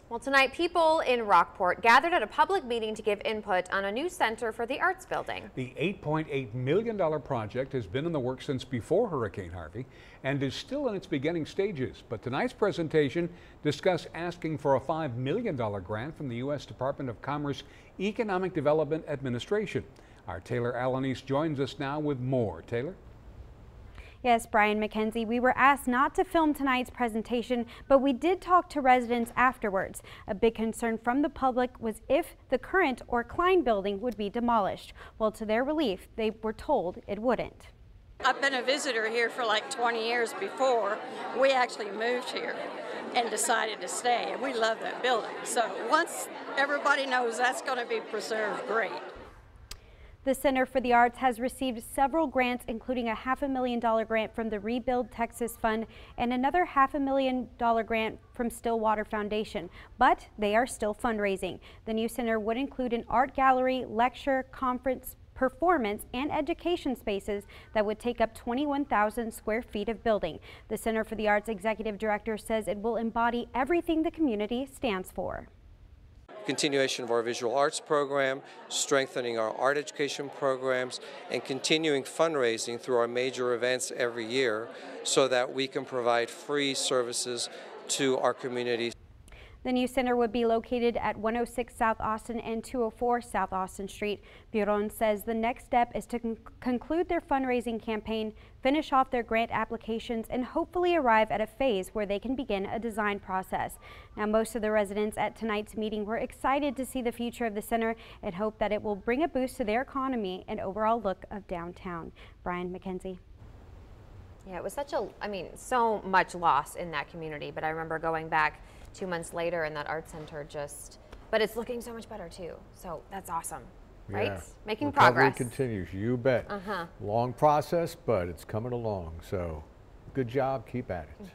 Well, tonight, people in Rockport gathered at a public meeting to give input on a new center for the arts building. The $8.8 million project has been in the works since before Hurricane Harvey and is still in its beginning stages. But tonight's presentation discussed asking for a $5 million grant from the U.S. Department of Commerce Economic Development Administration. Our Taylor Alanis joins us now with more. Taylor? Yes, Brian McKenzie, we were asked not to film tonight's presentation, but we did talk to residents afterwards. A big concern from the public was if the current or Klein building would be demolished. Well, to their relief, they were told it wouldn't. I've been a visitor here for like 20 years before we actually moved here and decided to stay, and we love that building. So once everybody knows that's going to be preserved, great. The Center for the Arts has received several grants, including a $500,000 grant from the Rebuild Texas Fund and another $500,000 grant from Stillwater Foundation, but they are still fundraising. The new center would include an art gallery, lecture, conference, performance, and education spaces that would take up 21,000 square feet of building. The Center for the Arts Executive Director says it will embody everything the community stands for. Continuation of our visual arts program, strengthening our art education programs, and continuing fundraising through our major events every year so that we can provide free services to our community. The new center would be located at 106 South Austin and 204 South Austin Street. Buron says the next step is to conclude their fundraising campaign, finish off their grant applications, and hopefully arrive at a phase where they can begin a design process. Now, most of the residents at tonight's meeting were excited to see the future of the center and hope that it will bring a boost to their economy and overall look of downtown. Brian McKenzie. Yeah, it was so much loss in that community, but I remember going back 2 months later and that art center but it's looking so much better too. So that's awesome, right? Yeah. Making Recovery progress. continues, you bet. Long process, but it's coming along. So good job, keep at it.